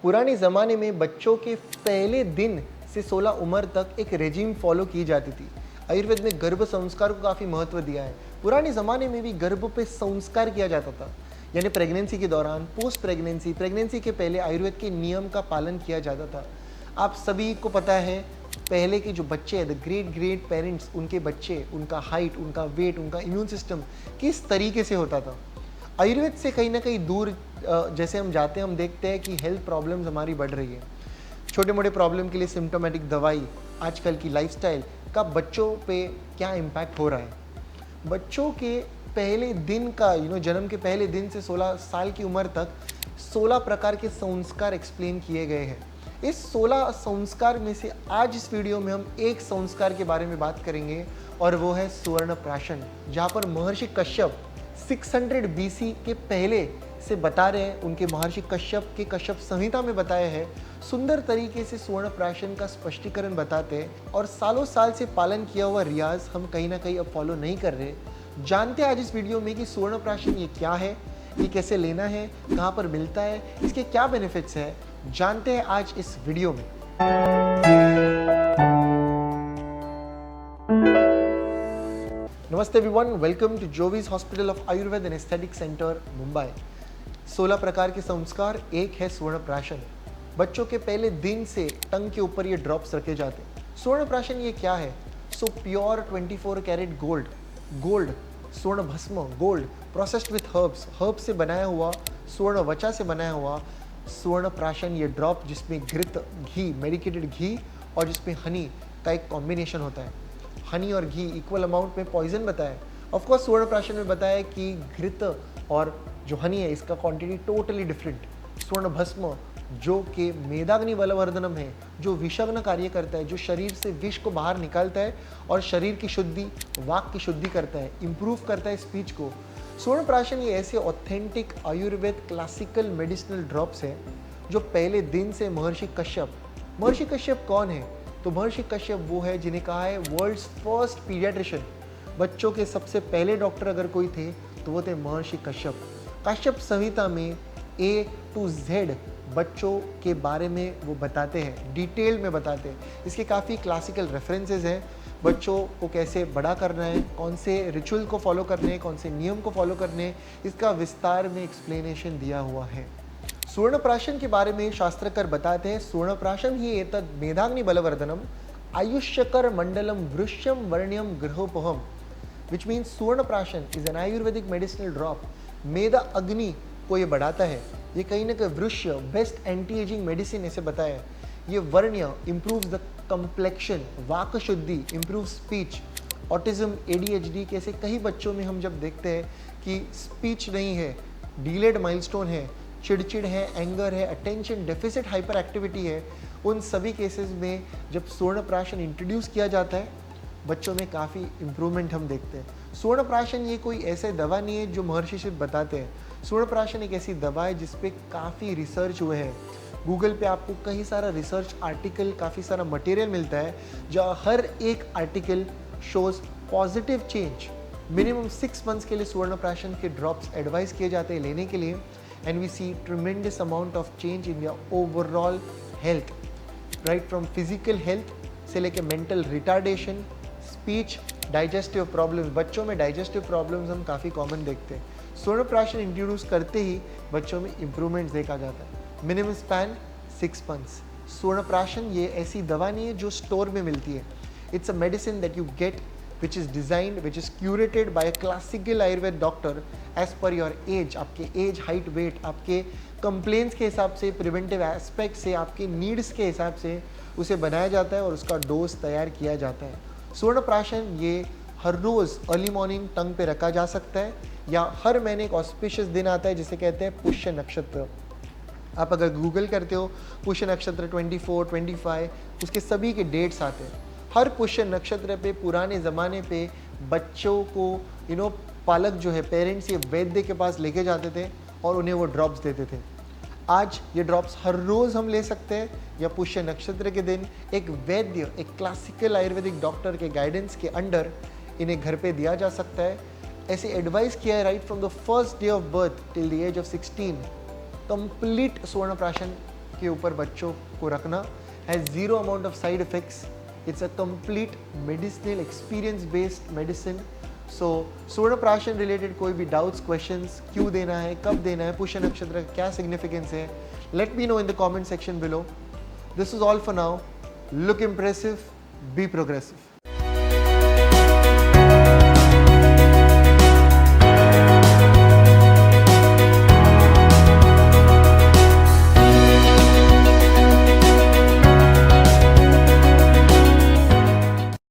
पुराने ज़माने में बच्चों के पहले दिन से 16 उम्र तक एक रेजिम फॉलो की जाती थी। आयुर्वेद में गर्भ संस्कार को काफ़ी महत्व दिया है। पुराने ज़माने में भी गर्भ पे संस्कार किया जाता था, यानी प्रेगनेंसी के दौरान, पोस्ट प्रेगनेंसी, प्रेगनेंसी के पहले आयुर्वेद के नियम का पालन किया जाता था। आप सभी को पता है, पहले के जो बच्चे हैं, द ग्रेट ग्रेट पेरेंट्स, उनके बच्चे, उनका हाइट, उनका वेट, उनका इम्यून सिस्टम किस तरीके से होता था। आयुर्वेद से कहीं ना कहीं दूर जैसे हम जाते हैं, हम देखते हैं कि हेल्थ प्रॉब्लम्स हमारी बढ़ रही है। छोटे मोटे प्रॉब्लम के लिए सिम्टोमेटिक दवाई, आजकल की लाइफस्टाइल का बच्चों पे क्या इम्पैक्ट हो रहा है। बच्चों के पहले दिन का जन्म के पहले दिन से 16 साल की उम्र तक 16 प्रकार के संस्कार एक्सप्लेन किए गए हैं। इस 16 संस्कार में से आज इस वीडियो में हम एक संस्कार के बारे में बात करेंगे, और वो है सुवर्ण प्राशन, जहाँ पर महर्षि कश्यप 600 BC के पहले से बता रहे हैं। उनके महर्षि कश्यप के कश्यप संहिता में बताया है, सुंदर तरीके से सुवर्ण प्राशन का स्पष्टीकरण बताते हैं, और सालों साल से पालन किया हुआ रियाज हम कहीं ना कहीं अब फॉलो नहीं कर रहे। जानते हैं आज इस वीडियो में कि सुवर्ण प्राशन ये क्या है, ये कैसे लेना है, कहाँ पर मिलता है, इसके क्या बेनिफिट्स है, जानते हैं आज इस वीडियो में। नमस्ते everyone, welcome to Jovees hospital of Ayurveda and aesthetic centre Mumbai. 16 प्रकार के संस्कार, एक है सुवर्ण प्राशन। बच्चों के पहले दिन से टंग के ऊपर ये ड्रॉप्स रखे जाते हैं। सुवर्ण प्राशन ये क्या है? सो प्योर 24 कैरेट गोल्ड स्वर्ण भस्म, गोल्ड प्रोसेस्ड विथ हर्ब्स से बनाया हुआ, स्वर्ण वचा से बनाया हुआ स्वर्ण प्राशन, ये ड्रॉप जिसमें घृत घी, मेडिकेटेड घी, और जिसमें हनी का एक कॉम्बिनेशन होता है। हनी और घी इक्वल अमाउंट में पॉइजन बताया। ऑफकोर्स सुवर्ण प्राशन में बताया कि घृत और जो हनी है इसका क्वांटिटी टोटली डिफरेंट। स्वर्ण भस्म जो कि मेदाग्नि बलवर्धनम है, जो विषाग्न कार्य करता है, जो शरीर से विष को बाहर निकालता है और शरीर की शुद्धि, वाक की शुद्धि करता है, इंप्रूव करता है स्पीच को। स्वर्ण प्राशन ये ऐसे authentic Ayurveda classical medicinal drops हैं जो पहले दिन से महर्षि कश्यप कौन है? तो महर्षि कश्यप वो है जिन्हें कहा है वर्ल्ड्स फर्स्ट पीडियाट्रिशियन। बच्चों के सबसे पहले डॉक्टर अगर कोई थे तो वो थे महर्षि कश्यप संहिता में A to Z बच्चों के बारे में वो बताते हैं, डिटेल में बताते हैं। इसके काफ़ी क्लासिकल रेफरेंसेस हैं। बच्चों को कैसे बड़ा करना है, कौन से रिचुअल को फॉलो करने हैं, कौन से नियम को फॉलो करने हैं, इसका विस्तार में एक्सप्लेनेशन दिया हुआ है। सुवर्ण प्राशन के बारे में शास्त्रकार बताते हैं, सुवर्ण प्राशन ही एतद मेधाग्नि बलवर्धनम आयुष्यकर मंडलम वृश्यम वर्ण्यम गृहोपहम, विच means Suvarna Prashan is an ayurvedic medicinal drop. मेधा अग्नि को ये बढ़ाता है। ये कहीं ना कहीं वृश्य बेस्ट एंटी एजिंग मेडिसिन ऐसे बताया। ये वर्ण्य इम्प्रूव्स द कम्प्लेक्शन, वाक शुद्धि, इम्प्रूव स्पीच। ऑटिज्म, ADHD कैसे कई बच्चों में हम जब देखते हैं कि स्पीच नहीं है, डिलेड माइलस्टोन है, चिड़चिड़ है, एंगर है, अटेंशन डेफिसिट हाइपर एक्टिविटी है, उन सभी केसेस में जब सुवर्ण प्राशन इंट्रोड्यूस किया जाता है बच्चों में काफ़ी इम्प्रूवमेंट हम देखते हैं। सुवर्ण प्राशन ये कोई ऐसे दवा नहीं है जो महर्षि सिर्फ बताते हैं। सुवर्ण प्राशन एक ऐसी दवा है जिस पे काफ़ी रिसर्च हुए हैं। गूगल पे आपको कई सारा रिसर्च आर्टिकल, काफ़ी सारा मटेरियल मिलता है, जो हर एक article shows positive change. Minimum 6 months के लिए सुवर्ण प्राशन के ड्रॉप्स एडवाइस किए जाते हैं लेने के लिए, and we see tremendous amount of change in your overall health, right from physical health से लेके mental retardation, speech, digestive problems. बच्चों में डाइजेस्टिव प्रॉब्लम्स हम काफ़ी कॉमन देखते हैं। स्वर्ण प्राशन इंट्रोड्यूस करते ही बच्चों में इम्प्रूवमेंट देखा जाता है। Minimum span 6 months. स्वर्ण प्राशन ये ऐसी दवा नहीं है जो स्टोर में मिलती है। It's a medicine that you get which is designed, which is curated by a classical Ayurveda doctor as per your age, आपके एज, हाइट, वेट, आपके कंप्लेंट्स के हिसाब से, प्रिवेंटिव एस्पेक्ट से, आपके नीड्स के हिसाब से उसे बनाया जाता है और उसका डोज तैयार किया जाता है। सुवर्ण प्राशन ये हर रोज़ अर्ली मॉर्निंग टंग पे रखा जा सकता है, या हर महीने एक ऑस्पिशियस दिन आता है जिसे कहते हैं पुष्य नक्षत्र। आप अगर गूगल करते हो पुष्य नक्षत्र 24, 25, उसके सभी के डेट्स आते हैं। हर पुष्य नक्षत्र पे पुराने ज़माने पे बच्चों को पालक जो है, पेरेंट्स, ये वैद्य के पास लेके जाते थे और उन्हें वो ड्रॉप्स देते थे। आज ये ड्रॉप्स हर रोज़ हम ले सकते हैं, या पुष्य नक्षत्र के दिन एक वैद्य, एक क्लासिकल आयुर्वेदिक डॉक्टर के गाइडेंस के अंडर इन्हें घर पे दिया जा सकता है। ऐसे एडवाइस किया है right from the first day of birth till the age of 16, complete Swarna Prashan के ऊपर बच्चों को रखना has zero amount of side effects. It's a complete medicinal experience based medicine. So Suvarnaprashan related कोई भी डाउट्स, क्वेश्चंस, क्यों देना है, कब देना है, पुष्य नक्षत्र का क्या सिग्निफिकेंस है, let me know in the comment section below. This is all for now. Look impressive, be progressive.